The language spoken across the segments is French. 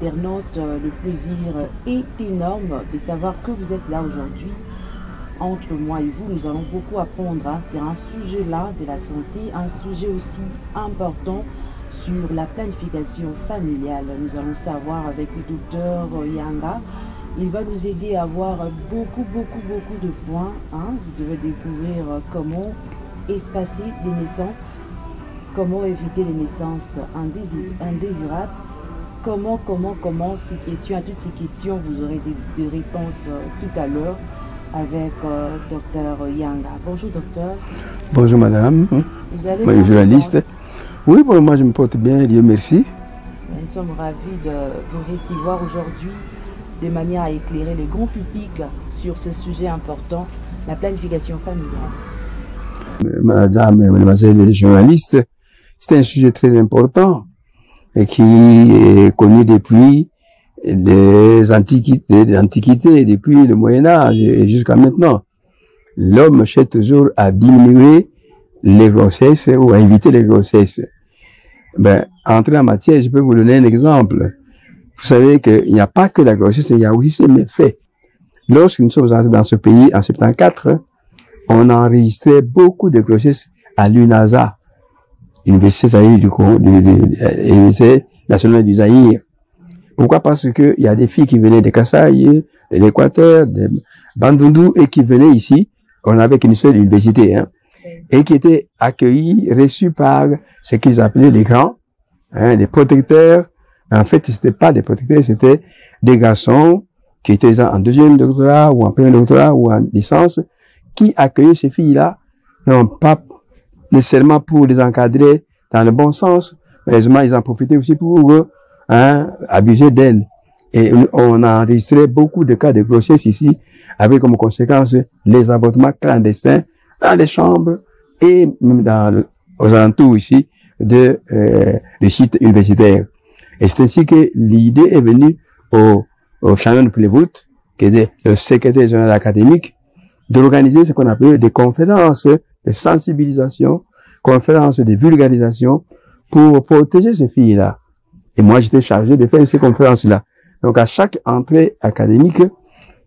Internautes, le plaisir est énorme de savoir que vous êtes là aujourd'hui. Entre moi et vous, nous allons beaucoup apprendre sur un sujet là de la santé, un sujet aussi important sur la planification familiale. Nous allons savoir avec le docteur Yanga. Il va nous aider à avoir beaucoup de points. Vous devez découvrir comment espacer les naissances, comment éviter les naissances indésirables. Comment, ces questions, à toutes ces questions, vous aurez des réponses tout à l'heure avec docteur Yanga. Bonjour docteur. Bonjour madame. Vous allez bien, journaliste. Oui, pour moi je me porte bien, Dieu merci. Nous sommes ravis de vous recevoir aujourd'hui de manière à éclairer le grand public sur ce sujet important, la planification familiale. Madame, mademoiselle les journalistes, c'est un sujet très important et qui est connu depuis des antiquités, depuis le Moyen-Âge et jusqu'à maintenant. L'homme cherche toujours à diminuer les grossesses ou à éviter les grossesses. Entrer en matière, je peux vous donner un exemple. Vous savez qu'il n'y a pas que la grossesse, il y a aussi ses méfaits. Lorsque nous sommes entrés dans ce pays en 74, on a enregistré beaucoup de grossesses à l'UNASA, Université Zaïre Université nationale du Zaïre. Pourquoi? Parce que il y a des filles qui venaient de Kasaï, de l'Équateur, de Bandundu, et qui venaient ici. On avait qu'une seule université, et qui étaient accueillies, reçues par ce qu'ils appelaient les grands, les protecteurs. En fait, c'était pas des protecteurs, c'était des garçons qui étaient en deuxième doctorat ou en premier doctorat ou en licence, qui accueillaient ces filles-là, non pas nécessairement pour les encadrer dans le bon sens, mais ils en profitaient aussi pour abuser d'elles. Et on a enregistré beaucoup de cas de grossesse ici, avec comme conséquence les avortements clandestins dans les chambres et même aux alentours ici du site universitaire. Et c'est ainsi que l'idée est venue au Shannon Plevout, qui était le secrétaire général académique, d'organiser ce qu'on appelle des conférences de sensibilisation, conférences de vulgarisation pour protéger ces filles-là. Et moi, j'étais chargé de faire ces conférences-là. Donc, à chaque entrée académique,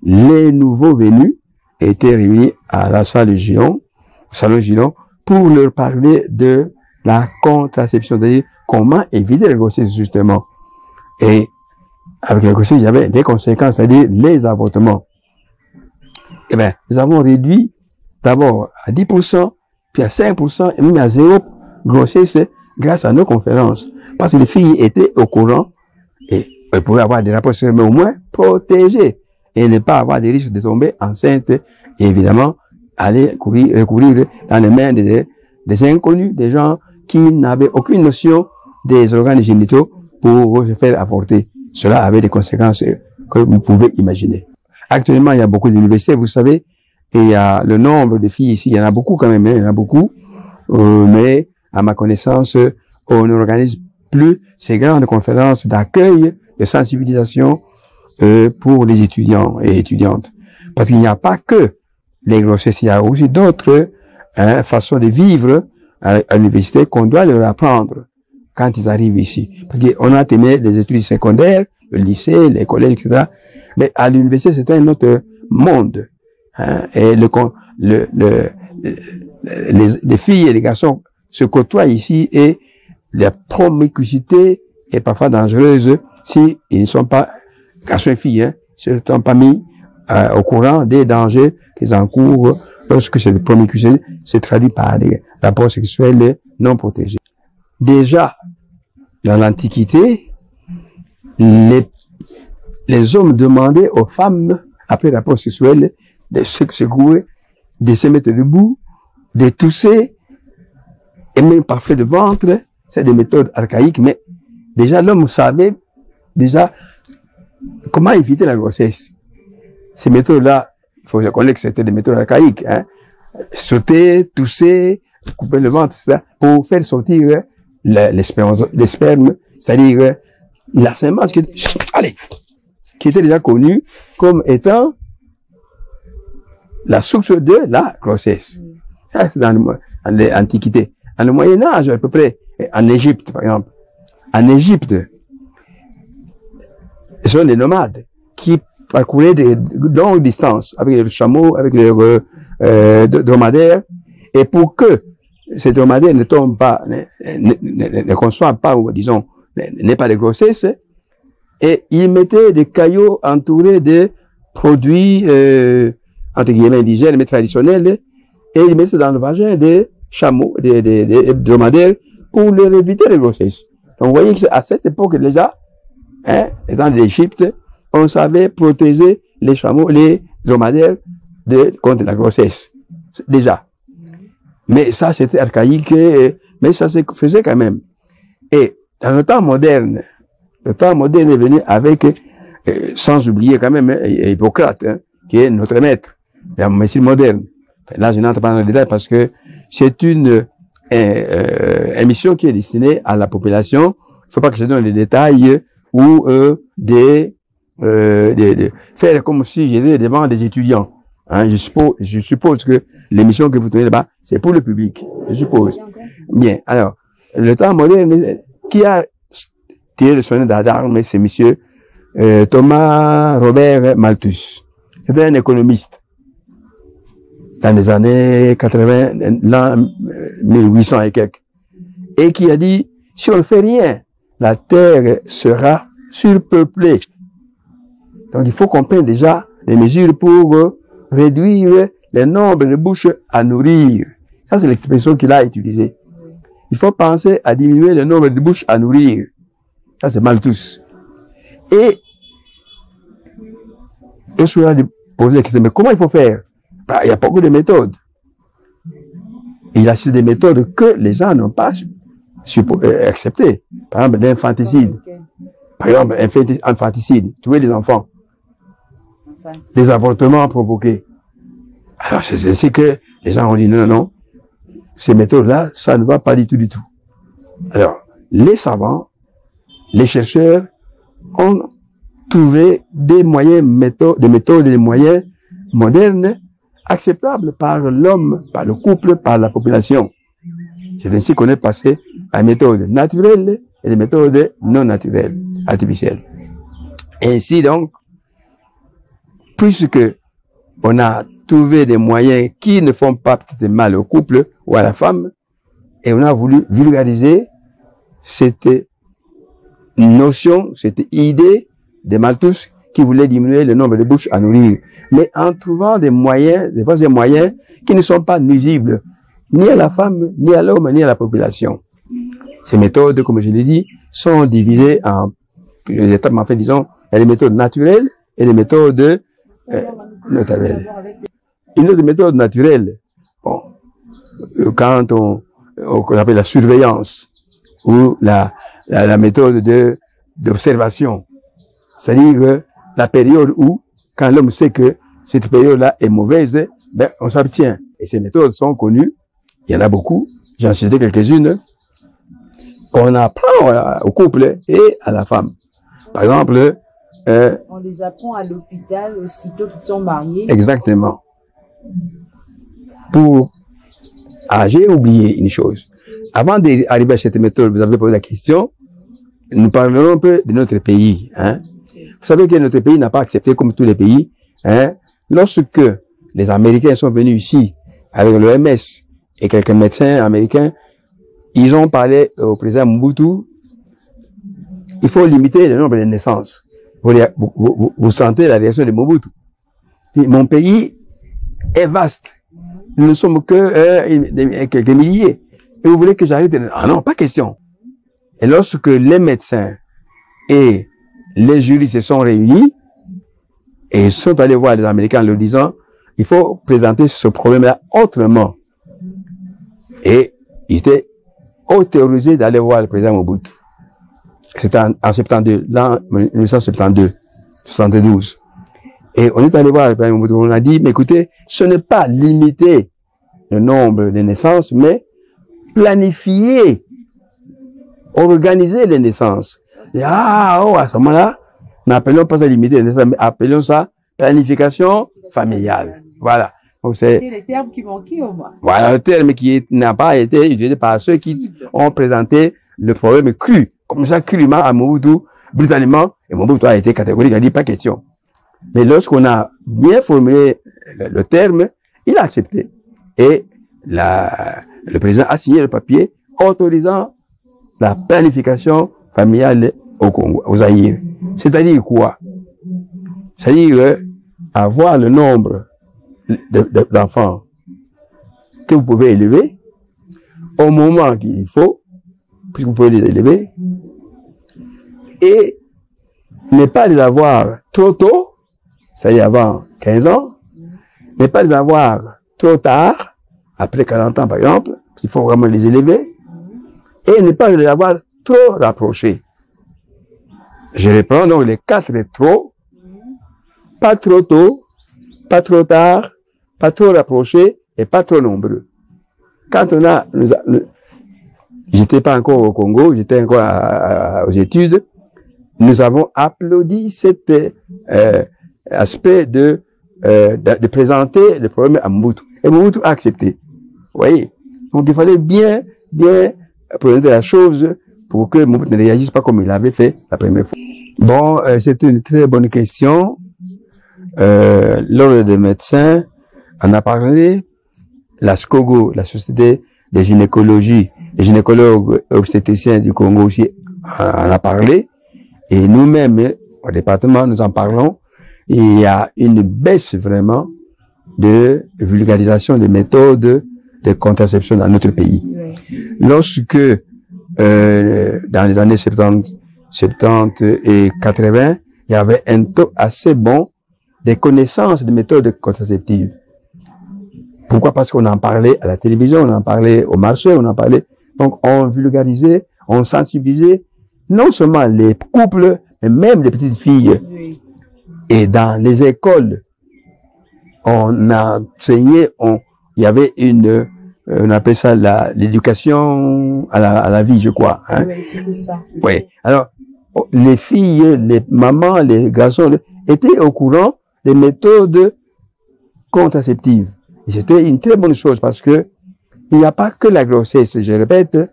les nouveaux venus étaient réunis à la salle de Gillon, au salon Gillon, pour leur parler de la contraception, c'est-à-dire comment éviter la grossesse, justement. Et avec la grossesse, il y avait des conséquences, c'est-à-dire les avortements. Eh bien, nous avons réduit d'abord à 10%, puis à 5%, et même à 0 grossesse grâce à nos conférences. Parce que les filles étaient au courant, et elles pouvaient avoir des rapports sexuels, mais au moins protégées, et ne pas avoir des risques de tomber enceinte, et évidemment, aller recourir dans les mains des inconnus, des gens qui n'avaient aucune notion des organes génitaux pour se faire avorter. Cela avait des conséquences que vous pouvez imaginer. Actuellement, il y a beaucoup d'universités, vous savez, et il y a le nombre de filles ici, il y en a beaucoup quand même, il y en a beaucoup, mais à ma connaissance, on n'organise plus ces grandes conférences d'accueil, de sensibilisation pour les étudiants et étudiantes. Parce qu'il n'y a pas que les grossesses, il y a aussi d'autres façons de vivre à l'université qu'on doit leur apprendre quand ils arrivent ici. Parce qu'on a terminé les études secondaires, le lycée, les collèges, etc. Mais à l'université, c'est un autre monde. Et les filles et les garçons se côtoient ici et la promiscuité est parfois dangereuse si ils ne sont pas, garçons et filles, ne sont pas mis au courant des dangers qu'ils encourent lorsque cette promiscuité se traduit par des rapports sexuels non protégés. Déjà, dans l'Antiquité, les hommes demandaient aux femmes, après rapport sexuel, de se secouer, de se mettre debout, de tousser, et même parfois de ventre. C'est des méthodes archaïques, mais déjà l'homme savait déjà comment éviter la grossesse. Ces méthodes-là, il faut reconnaître que c'était des méthodes archaïques. Sauter, tousser, couper le ventre, etc., pour faire sortir les spermes, c'est-à-dire la sémence qui était déjà connue comme étant la source de la grossesse. Ça, c'est dans l'Antiquité. Dans le Moyen-Âge, à peu près, en Égypte, par exemple. En Égypte, Ce sont des nomades qui parcouraient de longues distances avec les chameaux, avec les dromadaires. Et pour que ces dromadaires ne tombent pas, ne conçoivent pas, ou disons, n'aient pas de grossesse, et ils mettaient des caillots entourés de produits, entre guillemets, indigènes, mais traditionnels, et ils mettaient dans le vagin des chameaux, des dromadaires, pour leur éviter les grossesses. Donc, vous voyez que à cette époque déjà, dans l'Égypte, on savait protéger les chameaux, les dromadaires contre la grossesse. Déjà. Mais ça, c'était archaïque, mais ça se faisait quand même. Et dans le temps moderne est venu avec, sans oublier quand même, Hippocrate, qui est notre maître, la médecine moderne. Là, je n'entre pas dans le détail parce que c'est une émission qui est destinée à la population. Il ne faut pas que je donne les détails ou faire comme si j'étais devant des étudiants. Hein, je suppose que l'émission que vous tenez là-bas, c'est pour le public. Je suppose. Bien. Alors, le temps moderne, qui a tiré le sonnet d'alarme, c'est monsieur Thomas Robert Malthus. C'était un économiste. Dans les années 80, l'an 1800 et quelques. Et qui a dit, si on ne fait rien, la terre sera surpeuplée. Donc, il faut qu'on prenne déjà des mesures pour réduire le nombre de bouches à nourrir. Ça, c'est l'expression qu'il a utilisée. Il faut penser à diminuer le nombre de bouches à nourrir. Ça, c'est Malthus. Et, le soir de poser la question, mais comment il faut faire? Bah, il y a beaucoup de méthodes. Il a des méthodes que les gens n'ont pas acceptées. Par exemple, l'infanticide. Par exemple, infanticide, tuer les enfants. Les avortements provoqués. Alors, c'est ainsi que les gens ont dit non, non, non. Ces méthodes-là, ça ne va pas du tout, du tout. Alors, les savants, les chercheurs ont trouvé des méthodes, des moyens modernes acceptables par l'homme, par le couple, par la population. C'est ainsi qu'on est passé à des méthodes naturelles et des méthodes non naturelles, artificielles. Ainsi donc, puisque on a trouvé des moyens qui ne font pas peut-être mal au couple ou à la femme, et on a voulu vulgariser cette notion, cette idée de Malthus qui voulait diminuer le nombre de bouches à nourrir, mais en trouvant des moyens, des moyens qui ne sont pas nuisibles ni à la femme, ni à l'homme, ni à la population. Ces méthodes, comme je l'ai dit, sont divisées en plusieurs étapes, en fait, disons, il y a des méthodes naturelles et des méthodes naturelles. Une autre méthode naturelle, bon, quand on appelle la surveillance, ou la méthode d'observation, c'est-à-dire la période où, quand l'homme sait que cette période-là est mauvaise, ben, on s'abstient. Et ces méthodes sont connues, il y en a beaucoup, j'en cité quelques-unes, qu'on apprend au couple et à la femme. Par exemple, on les apprend à l'hôpital aussitôt qu'ils sont mariés. Exactement. J'ai oublié une chose. Avant d'arriver à cette méthode, vous avez posé la question, nous parlerons un peu de notre pays. Hein. Vous savez que notre pays n'a pas accepté comme tous les pays. Hein. Lorsque les Américains sont venus ici avec l'OMS et quelques médecins américains, ils ont parlé au président Mobutu, il faut limiter le nombre de naissances. Vous sentez la réaction de Mobutu. Mon pays est vaste. Nous ne sommes que quelques milliers. Et vous voulez que j'arrête? Ah non, pas question. Et lorsque les médecins et les jurys se sont réunis et sont allés voir les Américains en leur disant, il faut présenter ce problème-là autrement. Et ils étaient autorisés d'aller voir le président Mobutu. C'était en 72, l'an 1972, 72. Et on est allé voir le président Mobutu, on a dit, mais écoutez, ce n'est pas limiter le nombre de naissances, mais planifier, organiser les naissances. Et à ce moment-là, n'appelons pas ça limiter les naissances, mais appelons ça planification familiale. Voilà. C'était les termes qui manquaient au moins. Voilà, le terme qui n'a pas été utilisé par ceux qui ont présenté le problème cru. Comme ça, crûment à Mobutu, brutalement, et Mobutu a été catégorique, il a dit pas question. Mais lorsqu'on a bien formulé le terme, il a accepté. Et le président a signé le papier autorisant la planification familiale au Congo, au Zaïre. C'est-à-dire quoi? C'est-à-dire avoir le nombre d'enfants que vous pouvez élever au moment qu'il faut, puisque vous pouvez les élever, et ne pas les avoir trop tôt, c'est-à-dire avant 15 ans, ne pas les avoir trop tard, après 40 ans par exemple, parce qu'il faut vraiment les élever, et ne pas les avoir trop rapprochés. Je reprends donc les 4 trop, pas trop tôt, pas trop tard, pas trop rapprochés et pas trop nombreux. Quand j'étais pas encore au Congo, j'étais encore aux études, nous avons applaudi cet aspect de présenter le problème à Mobutu. Et Mobutu a accepté. Vous voyez? Donc il fallait bien présenter la chose pour que Mobutu ne réagisse pas comme il avait fait la première fois. Bon, c'est une très bonne question. L'ordre des médecins en a parlé. La SCOGO, la Société des gynécologies, les gynécologues obstétriciens du Congo aussi en a parlé. Et nous-mêmes, au département, nous en parlons. Et il y a une baisse vraiment de vulgarisation des méthodes de contraception dans notre pays. Lorsque, dans les années 70 et 80, il y avait un taux assez bon des connaissances des méthodes contraceptives. Pourquoi? Parce qu'on en parlait à la télévision, on en parlait au marché, on en parlait. Donc, on vulgarisait, on sensibilisait non seulement les couples, mais même les petites filles. Oui. Et dans les écoles, on enseignait, il y avait on appelait ça l'éducation à la vie, je crois. Hein? Oui, c'était ça. Oui. Alors, les filles, les mamans, les garçons étaient au courant des méthodes contraceptives. Et c'était une très bonne chose parce que il n'y a pas que la grossesse, je répète,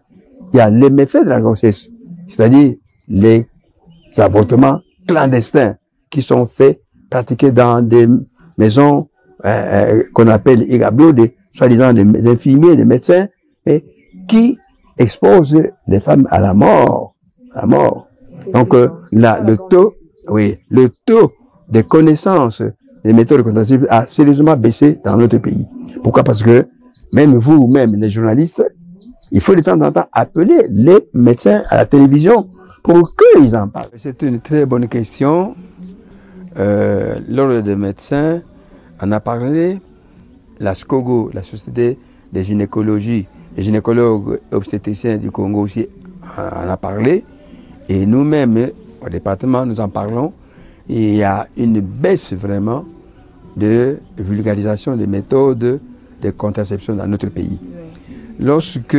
il y a les méfaits de la grossesse. C'est-à-dire les avortements clandestins qui sont faits, pratiqués dans des maisons qu'on appelle igablo, soi-disant des infirmiers, des médecins, et qui exposent les femmes à la mort. À la mort. Donc le taux de connaissance des méthodes contraceptives a sérieusement baissé dans notre pays. Pourquoi? Parce que même vous, même les journalistes, il faut de temps en temps appeler les médecins à la télévision pour qu'ils en parlent. C'est une très bonne question. L'ordre des médecins en a parlé. La SCOGO, la Société des gynécologies, les gynécologues obstétriciens du Congo aussi en a parlé. Et nous-mêmes, au département, nous en parlons. Et il y a une baisse vraiment de vulgarisation des méthodes de contraception dans notre pays. Oui. Lorsque,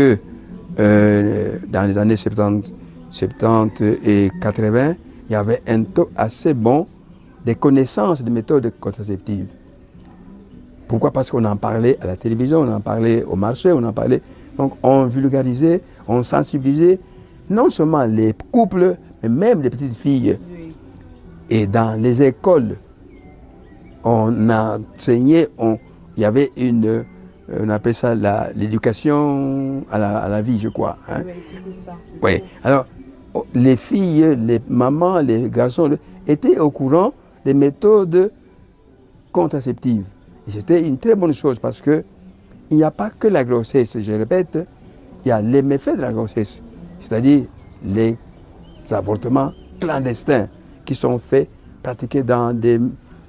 dans les années 70 et 80, il y avait un taux assez bon des connaissances des méthodes contraceptives. Pourquoi? Parce qu'on en parlait à la télévision, on en parlait au marché, on en parlait. Donc on vulgarisait, on sensibilisait non seulement les couples, mais même les petites filles. Oui. Et dans les écoles, on enseignait, il y avait on appelait ça l'éducation à la vie, je crois. Hein? Oui, c'était ça. Oui. Alors, les filles, les mamans, les garçons étaient au courant des méthodes contraceptives. Et c'était une très bonne chose parce que il n'y a pas que la grossesse, je répète, il y a les méfaits de la grossesse. C'est-à-dire les avortements clandestins qui sont faits, pratiqués dans des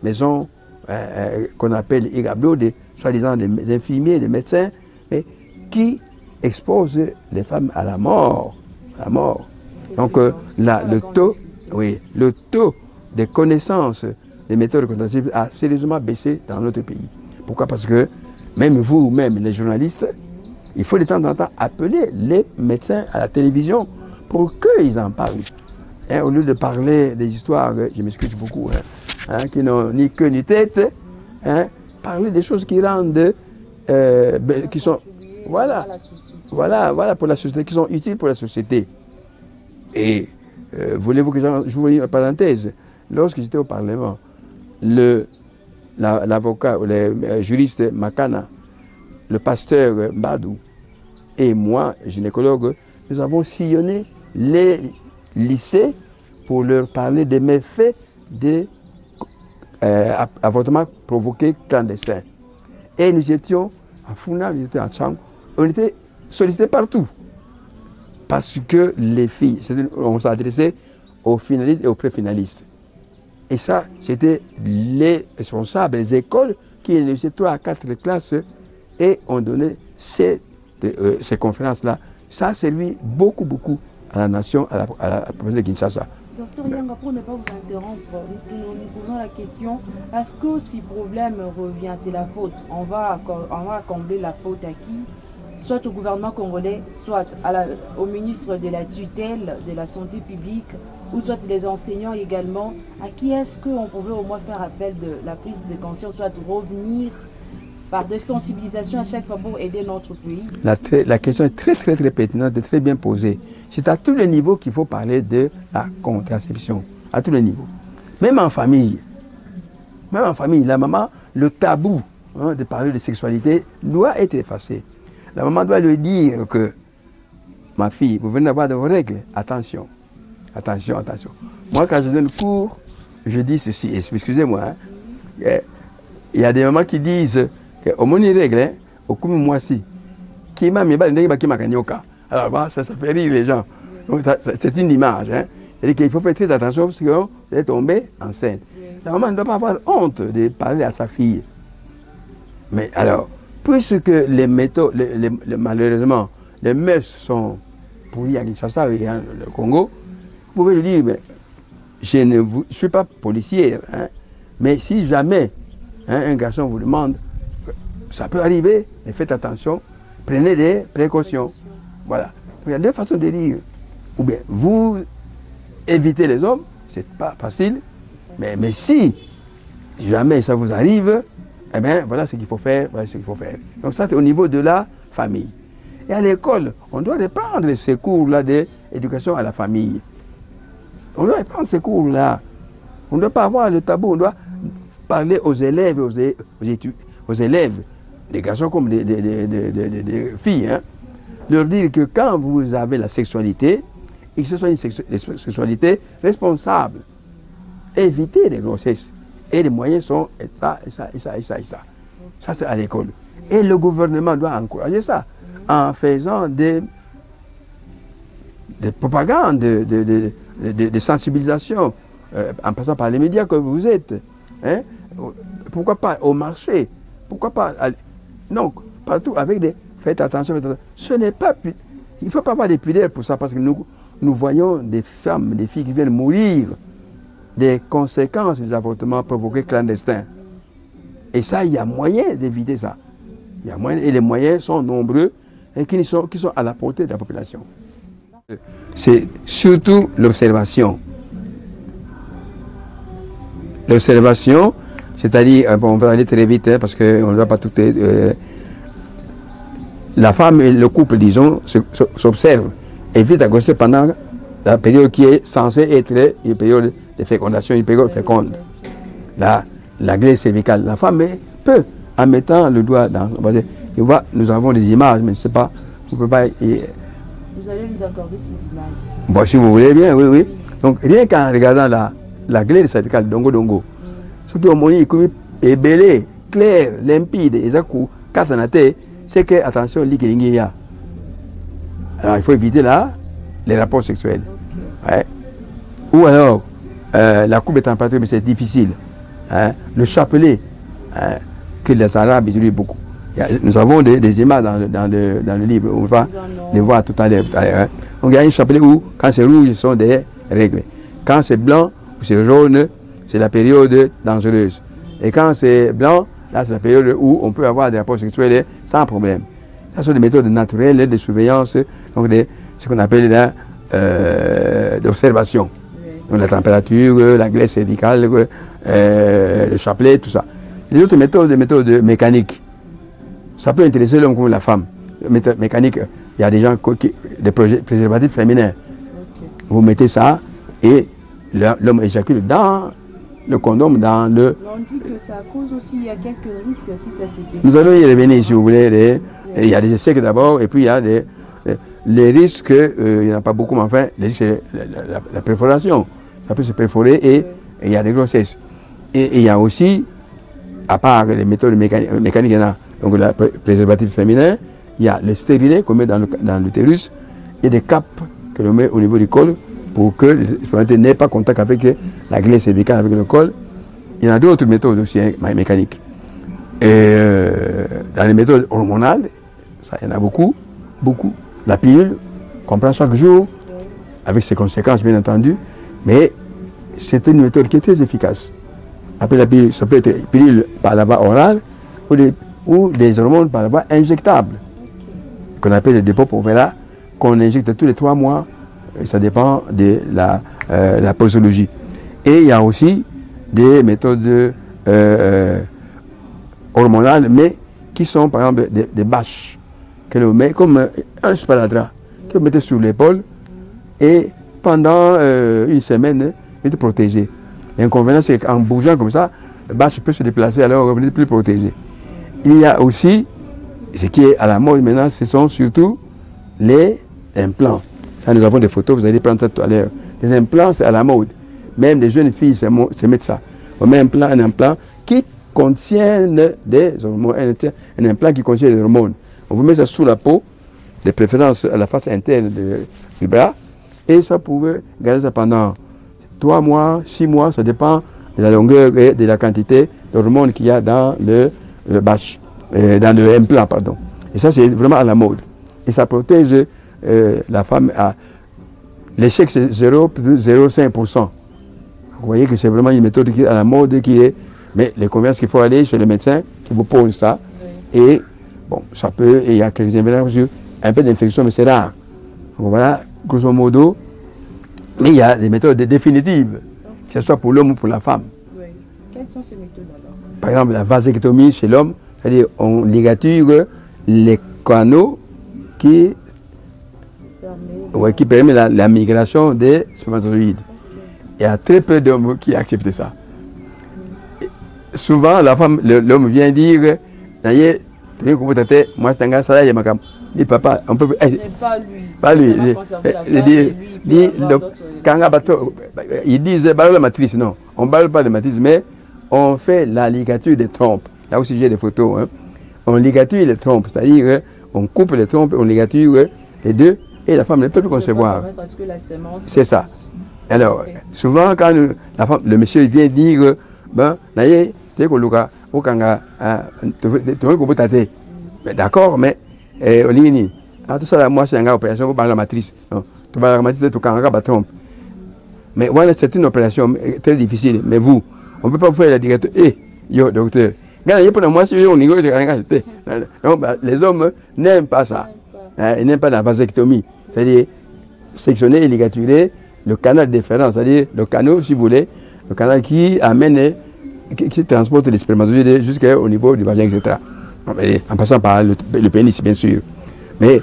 maisons qu'on appelle igablo, soi-disant des infirmiers, des médecins, mais qui exposent les femmes à la mort. À la mort. Donc le taux de connaissance des méthodes contraceptives a sérieusement baissé dans notre pays. Pourquoi? Parce que même vous, même les journalistes, il faut de temps en temps appeler les médecins à la télévision pour qu'ils en parlent. Hein, au lieu de parler des histoires, je m'excuse beaucoup, qui n'ont ni queue ni tête, parler des choses qui rendent, qui sont, voilà, pour la société, qui sont utiles pour la société. Et voulez-vous que j'ouvre une parenthèse? Lorsque j'étais au Parlement, l'avocat, le juriste Makana, le pasteur Badou et moi, gynécologue, nous avons sillonné les lycées pour leur parler des méfaits des avortements provoqués clandestins. Et nous étions à Funa, nous étions à Tchang, on était sollicités partout. Parce que les filles, on s'adressait aux finalistes et aux préfinalistes. Et ça, c'était les responsables, les écoles qui étaient 3 à 4 classes et ont donné ces conférences-là. Ça a servi beaucoup, beaucoup à la nation, à la province de Kinshasa. Docteur Yanga, pour ne pas vous interrompre, nous posons la question, est-ce que si problème revient, c'est la faute, on va combler la faute à qui? Soit au gouvernement congolais, soit au ministre de la tutelle de la santé publique, ou soit les enseignants également. À qui est-ce qu'on pouvait au moins faire appel de la prise de conscience, soit revenir par des sensibilisations à chaque fois pour aider notre pays? La question est très, très, très pertinente et très bien posée. C'est à tous les niveaux qu'il faut parler de la contraception. À tous les niveaux. Même en famille. Même en famille, la maman, le tabou de parler de sexualité doit être effacé. La maman doit lui dire que, ma fille, vous venez d'avoir de vos règles, attention, attention, attention. Moi, quand je donne cours, je dis ceci, excusez-moi, il y a des mamans qui disent, au moins une règle, au coup moi-ci, qui m'a mis qui m'a gagné au cas. Alors, ça fait rire les gens. C'est une image. C'est-à-dire qu'il faut faire très attention parce qu'on est tombé enceinte. La maman ne doit pas avoir honte de parler à sa fille. Mais alors, puisque les méthodes, malheureusement, les mœurs sont pourries à Kinshasa et au Congo, vous pouvez lui dire, mais, je ne suis pas policière, mais si jamais un garçon vous demande, ça peut arriver, mais faites attention, prenez des précautions. Voilà. Il y a deux façons de dire. Ou bien, vous évitez les hommes, c'est pas facile, mais si jamais ça vous arrive, eh bien, voilà ce qu'il faut faire, voilà ce qu'il faut faire. Donc ça, c'est au niveau de la famille. Et à l'école, on doit reprendre ces cours-là d'éducation à la famille. On doit reprendre ces cours-là. On ne doit pas avoir le tabou, on doit parler aux élèves, aux élèves, des garçons comme des filles, leur dire que quand vous avez la sexualité, et que ce soit une sexualité responsable, évitez les grossesses. Et les moyens sont ça, et ça, et ça, et ça, et ça. Ça, c'est à l'école. Et le gouvernement doit encourager ça en faisant des propagandes, des sensibilisations, en passant par les médias que vous êtes. Pourquoi pas au marché? Pourquoi pas non, partout avec des... Faites attention, ce n'est pas... Il ne faut pas avoir des pudeurs pour ça, parce que nous voyons des femmes, des filles qui viennent mourir des conséquences des avortements provoqués clandestins. Et ça, il y a moyen d'éviter ça. Il y a moyen, et les moyens sont nombreux et qui sont à la portée de la population. C'est surtout l'observation. L'observation, c'est-à-dire, on va aller très vite, parce qu'on ne va pas tout... la femme et le couple, disons, s'observent, évite à grossir pendant la période qui est censée être une période de fécondation, une période féconde. La glande cervicale. La femme peut, en mettant le doigt dans... Nous avons des images, mais je ne sais pas, on ne peut pas... Vous allez nous accorder ces images. Bon, si vous voulez bien, oui, oui. Donc, rien qu'en regardant la glande cervicale, dongo, ce qui est belé, clair, limpide, et ça, c'est que, attention, l'Ikilingiya. Alors, il faut éviter les rapports sexuels. Okay. Ouais. Ou alors, la courbe de température, mais c'est difficile. Le chapelet, que les Arabes utilisent beaucoup. Nous avons des images dans le livre, on va les voir tout à l'heure. Donc, il y a un chapelet où, quand c'est rouge, ce sont des règles. Quand c'est blanc ou c'est jaune, c'est la période dangereuse. Et quand c'est blanc, là, c'est la période où on peut avoir des rapports sexuels sans problème. Ce sont des méthodes naturelles de surveillance, donc ce qu'on appelle l'observation. Donc la température, la glace cervicale, le chapelet, tout ça. Les autres méthodes, des méthodes mécaniques. Ça peut intéresser l'homme comme la femme. Mécanique, il y a des gens des préservatifs féminins. Okay. Vous mettez ça, et l'homme éjacule dans le condom, dans le... On dit que ça cause aussi, il y a quelques risques si ça s'est détruit. Nous allons y revenir si vous voulez. Il y a des essais d'abord, et puis il y a les risques, il n'y en a pas beaucoup, mais enfin, les risques, c'est la perforation. Ça peut se perforer et il y a des grossesses. Et il y a aussi, à part les méthodes mécaniques, il y en a donc le préservatif féminin, il y a le stérilet qu'on met dans l'utérus et des capes que l'on met au niveau du col pour que les spermatozoïdes n'aient pas contact avec la glande cervicale, avec le col. Il y en a d'autres méthodes aussi mécaniques. Et dans les méthodes hormonales, ça, il y en a beaucoup. La pilule qu'on prend chaque jour, avec ses conséquences bien entendu, mais c'est une méthode qui est très efficace. Après la pilule, ça peut être une pilule par la voie orale ou des hormones par la voie injectable, qu'on appelle le dépôt Povera, qu'on injecte tous les 3 mois. Ça dépend de la posologie. Et il y a aussi des méthodes hormonales, mais qui sont par exemple des bâches que l'on met comme un sparadrap que vous mettez sur l'épaule et pendant une semaine, vous êtes protégé. L'inconvénient, c'est qu'en bougeant comme ça, la bâche peut se déplacer, alors vous n'êtes plus protégé. Il y a aussi, ce qui est à la mode maintenant, ce sont surtout les implants. Ça, nous avons des photos, vous allez prendre ça tout à l'heure. Les implants, c'est à la mode. Même les jeunes filles se mettent ça. On met un implant qui contient des hormones, un implant qui contient des hormones. On vous met ça sous la peau, de préférence à la face interne du bras, et ça pouvait garder ça pendant 3 mois, 6 mois, ça dépend de la longueur et de la quantité d'hormones qu'il y a dans le bâche, dans le implant, pardon. Et ça, c'est vraiment à la mode. Et ça protège la femme à... L'échec, c'est 0,05%. Vous voyez que c'est vraiment une méthode qui est à la mode, qui est... Mais les convaincre qu'il faut aller chez le médecin qui vous pose ça. Oui. Et bon, ça peut... Il y a quelques inconvénients sur un peu d'infection, mais c'est rare. Donc, voilà, grosso modo. Mais il y a des méthodes définitives, que ce soit pour l'homme ou pour la femme. Oui. Quelles sont ces méthodes alors? Par exemple, la vasectomie chez l'homme, c'est-à-dire on ligature les canaux qui permet la migration des spermatozoïdes. Il y a très peu d'hommes qui acceptent ça. Souvent, la femme, l'homme vient dire, moi c'est un gars, ça là, il y a ma cam. Dit papa, on peut. Pas lui. Ils disent la matrice, non. On ne parle pas de matrice, mais on fait la ligature des trompes. Là aussi, j'ai des photos. Hein. On ligature les trompes, c'est-à-dire on coupe les trompes, on ligature les deux, et la femme ne peut plus concevoir. C'est ça. Alors, souvent, quand le monsieur vient dire, ben, d'accord, mais tout ça, moi, c'est une opération pour la matrice. Tu vas la matrice, tu vas trompe. Mais voilà, c'est une opération très difficile. Mais vous, on ne peut pas vous faire la ligature. Yo, docteur. Les hommes n'aiment pas ça. Ils n'aiment pas la vasectomie. C'est-à-dire sectionner et ligaturer le canal déférent, c'est-à-dire le canal, si vous voulez, le canal qui amène, qui transporte les spermatozoïdes jusqu'au niveau du vagin, etc. En passant par le pénis, bien sûr. Mais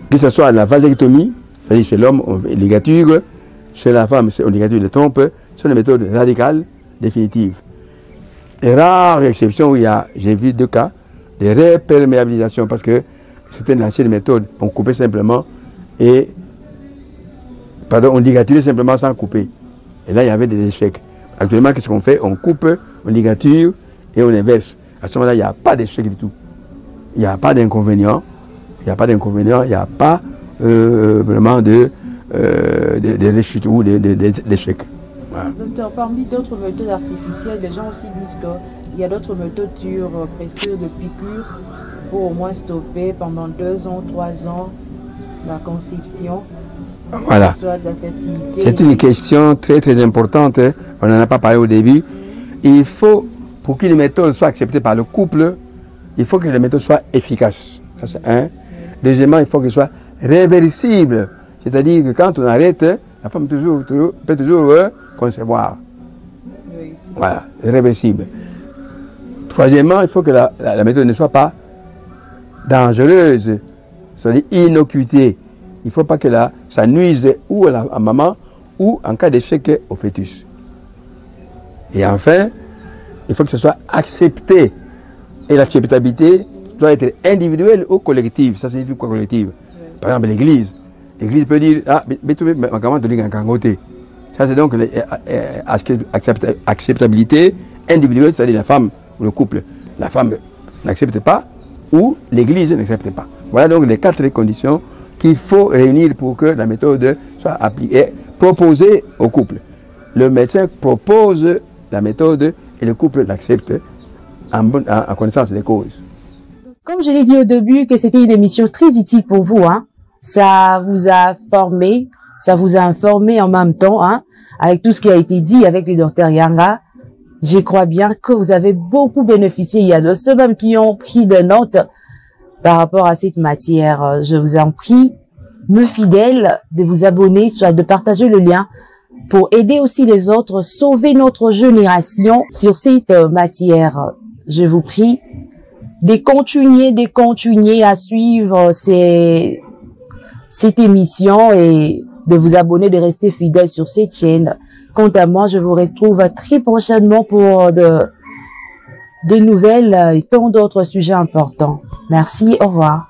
que ce soit la vasectomie, c'est-à-dire chez l'homme, on ligature, chez la femme, on ligature les trompes, c'est une méthode radicale, définitive. Et rares exceptions où j'ai vu 2 cas de réperméabilisation parce que c'était une ancienne méthode. On coupait simplement et on ligaturait simplement sans couper. Et là, il y avait des échecs. Actuellement, qu'est-ce qu'on fait? On coupe, on ligature et on inverse. À ce moment-là, il n'y a pas d'échec du tout. Il n'y a pas d'inconvénient. Il n'y a pas d'inconvénient. Il n'y a pas vraiment de rechute ou d'échec. Voilà. Docteur, parmi d'autres méthodes artificielles, les gens aussi disent qu'il y a d'autres méthodes sur prescrire de piqûres pour au moins stopper pendant 2 ans, 3 ans la conception. Voilà. Soit de la fertilité. C'est une question très très importante. On n'en a pas parlé au début. Il faut, pour qu'une méthode soit acceptée par le couple, il faut que la méthode soit efficace. Ça, c'est un. Deuxièmement, il faut qu'elle soit réversible. C'est-à-dire que quand on arrête, la femme peut toujours concevoir. Oui, voilà, réversible. Troisièmement, il faut que la méthode ne soit pas dangereuse, c'est-à-dire innocuité. Il ne faut pas que ça nuise ou à la maman ou en cas d'échec au fœtus. Et enfin, il faut que ce soit accepté. Et l'acceptabilité doit être individuelle ou collective. Ça signifie quoi collective? Par exemple, l'Église. L'Église peut dire, ah, ça c'est donc l'acceptabilité individuelle, c'est-à-dire la femme ou le couple. La femme n'accepte pas ou l'Église n'accepte pas. Voilà donc les 4 conditions qu'il faut réunir pour que la méthode soit appliquée et proposée au couple. Le médecin propose la méthode et le couple l'accepte en connaissance des causes. Comme je l'ai dit au début que c'était une émission très utile pour vous, hein. Ça vous a formé, ça vous a informé en même temps, hein, avec tout ce qui a été dit avec le docteur Yanga. Je crois bien que vous avez beaucoup bénéficié. Il y a de ceux même qui ont pris des notes par rapport à cette matière. Je vous en prie, me fidèles, de vous abonner, soit de partager le lien pour aider aussi les autres, sauver notre génération sur cette matière. Je vous prie de continuer à suivre cette émission et de vous abonner, de rester fidèle sur cette chaîne. Quant à moi, je vous retrouve très prochainement pour des nouvelles et tant d'autres sujets importants. Merci, au revoir.